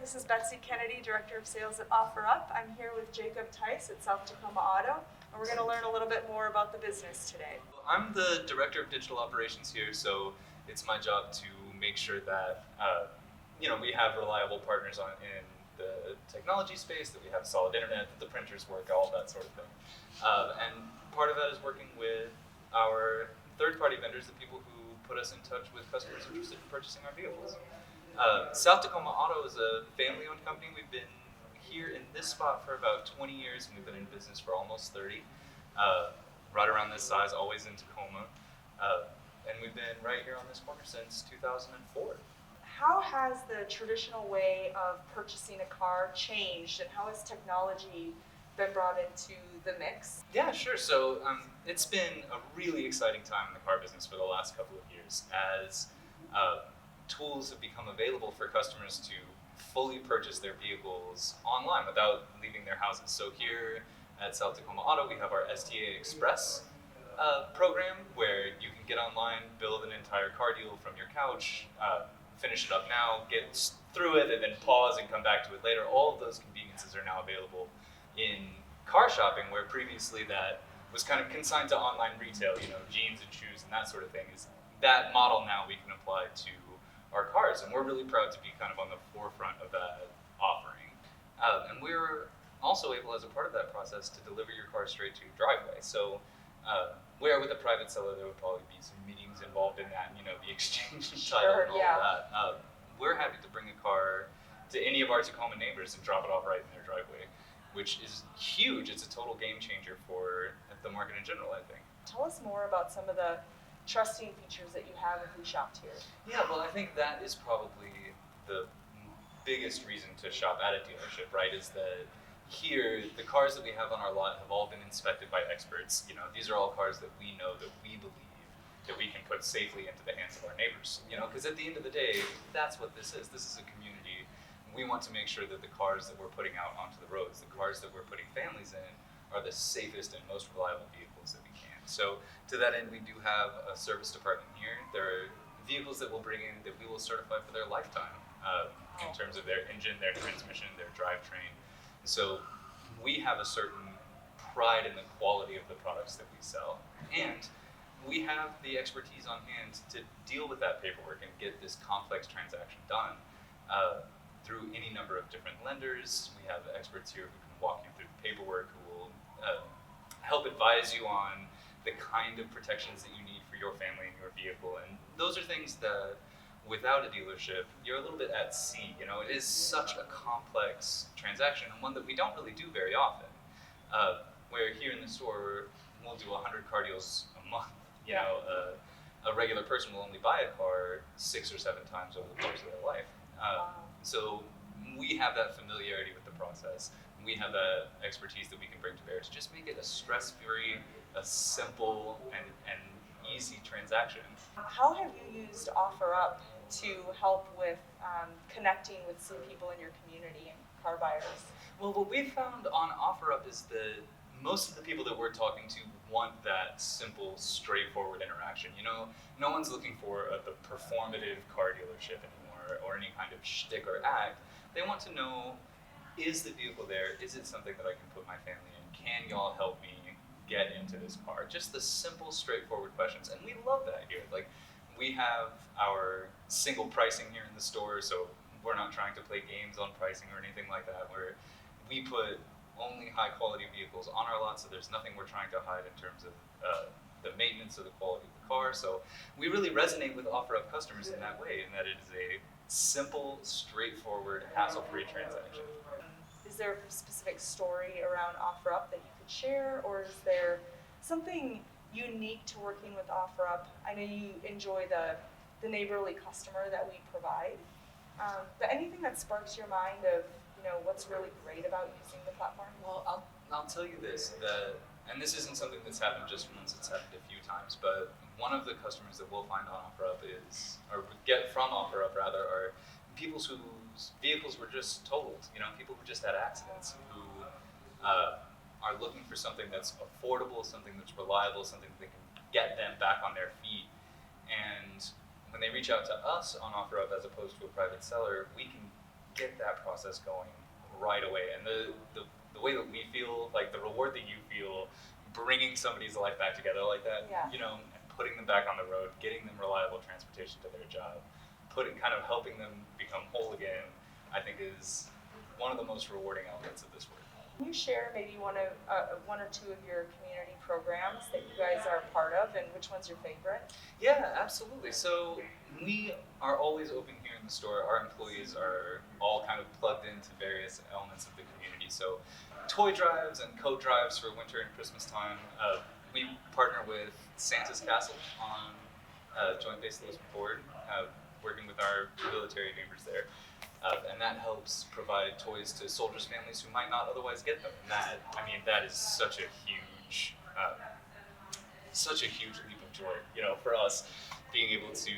This is Betsy Kennedy, Director of Sales at OfferUp. I'm here with Jacob Tice at South Tacoma Auto, and we're going to learn a little bit more about the business today. I'm the Director of Digital Operations here, so it's my job to make sure that we have reliable partners in the technology space, that we have solid internet, that the printers work, all that sort of thing. And part of that is working with our third-party vendors, the people who put us in touch with customers interested in purchasing our vehicles. South Tacoma Auto is a family-owned company. We've been here in this spot for about 20 years, and we've been in business for almost 30. Right around this size, always in Tacoma. And we've been right here on this corner since 2004. How has the traditional way of purchasing a car changed, and how has technology been brought into the mix? Yeah, sure. So it's been a really exciting time in the car business for the last couple of years as tools have become available for customers to fully purchase their vehicles online without leaving their houses. So here at South Tacoma Auto, we have our STA Express program where you can get online, build an entire car deal from your couch, finish it up now, get through it, and then pause and come back to it later. All of those conveniences are now available in car shopping, where previously that was kind of consigned to online retail, jeans and shoes and that sort of thing. Is that model now we can apply to our cars, and we're really proud to be kind of on the forefront of that offering. And we're also able, as a part of that process, to deliver your car straight to your driveway. So where with a private seller, there would probably be some meetings involved in that, the exchange of title and all of that. We're happy to bring a car to any of our Tacoma neighbors and drop it off right in their driveway, which is huge. It's a total game changer for the market in general, I think. Tell us more about some of the trusting features that you have if we shopped here. Yeah, well, I think that is probably the biggest reason to shop at a dealership, right? Is that here, the cars that we have on our lot have all been inspected by experts. These are all cars that we know, that we believe that we can put safely into the hands of our neighbors. Because at the end of the day, that's what this is. This is a community. We want to make sure that the cars that we're putting out onto the roads, the cars that we're putting families in, are the safest and most reliable vehicles that we can. So to that end, we do have a service department here. There are vehicles that we'll bring in that we will certify for their lifetime in terms of their engine, their transmission, their drivetrain. So we have a certain pride in the quality of the products that we sell. And we have the expertise on hand to deal with that paperwork and get this complex transaction done through any number of different lenders. We have experts here who can walk you through the paperwork, who will help advise you on the kind of protections that you need for your family and your vehicle. And those are things that, without a dealership, you're a little bit at sea. It is such a complex transaction, and one that we don't really do very often. Where here in the store, we'll do 100 car deals a month. A regular person will only buy a car 6 or 7 times over the course of their life. So we have that familiarity with the process. We have that expertise that we can bring to bear to just make it a stress-free, a simple, and easy transaction. How have you used OfferUp to help with connecting with some people in your community and car buyers? Well, what we've found on OfferUp is that most of the people that we're talking to want that simple, straightforward interaction. No one's looking for the performative car dealership anymore, or any kind of shtick or act. They want to know, is the vehicle there? Is it something that I can put my family in? Can y'all help me get into this car? Just the simple, straightforward questions. And we love that here. We have our single pricing here in the store, so we're not trying to play games on pricing or anything like that, where we put only high quality vehicles on our lot, so there's nothing we're trying to hide in terms of the maintenance or the quality of the car. So we really resonate with OfferUp customers in that way, in that it is a simple, straightforward, hassle-free transaction. Is there a specific story around OfferUp that you could share, or is there something unique to working with OfferUp? I know you enjoy the neighborly customer that we provide, but anything that sparks your mind of what's really great about using the platform? Well, I'll tell you this, and this isn't something that's happened just once, it's happened a few times, but one of the customers that we'll find on OfferUp or get from OfferUp rather, are people whose vehicles were just totaled, people who just had accidents, who are looking for something that's affordable, something that's reliable, something that can get them back on their feet. And when they reach out to us on OfferUp as opposed to a private seller, we can get that process going right away. And the way that we feel, like the reward that you feel bringing somebody's life back together like that, Yeah. you know, putting them back on the road, getting them reliable transportation to their job, kind of helping them become whole again, I think is one of the most rewarding elements of this work. Can you share maybe one or two of your community programs that you guys are a part of, and which one's your favorite? Yeah, absolutely. So we are always open here in the store. Our employees are all kind of plugged into various elements of the community. So toy drives and coat drives for winter and Christmas time. We partner with Santa's Castle on Joint Base Lisbon Board, working with our military neighbors there. And that helps provide toys to soldiers' families who might not otherwise get them. And that is such a huge leap of joy, for us, being able to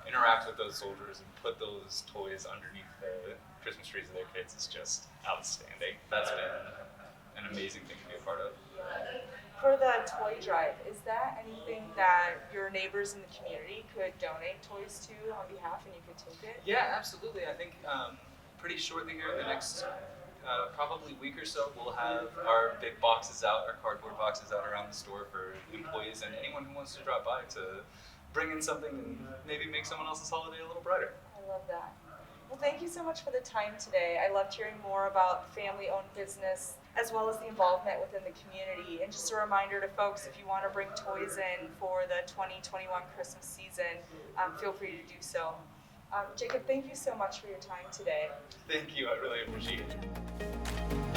interact with those soldiers and put those toys underneath the Christmas trees of their kids is just outstanding. That's been an amazing thing to be a part of. For the toy drive, is that anything that your neighbors in the community could donate toys to on behalf, and you could take it? Yeah, absolutely. I think pretty shortly here in the next probably week or so, we'll have our big boxes out, our cardboard boxes out around the store for employees and anyone who wants to drop by to bring in something and maybe make someone else's holiday a little brighter. I love that. Well, thank you so much for the time today. I loved hearing more about family-owned business as well as the involvement within the community. And just a reminder to folks, if you want to bring toys in for the 2021 Christmas season, feel free to do so. Jacob, thank you so much for your time today. Thank you. I really appreciate it.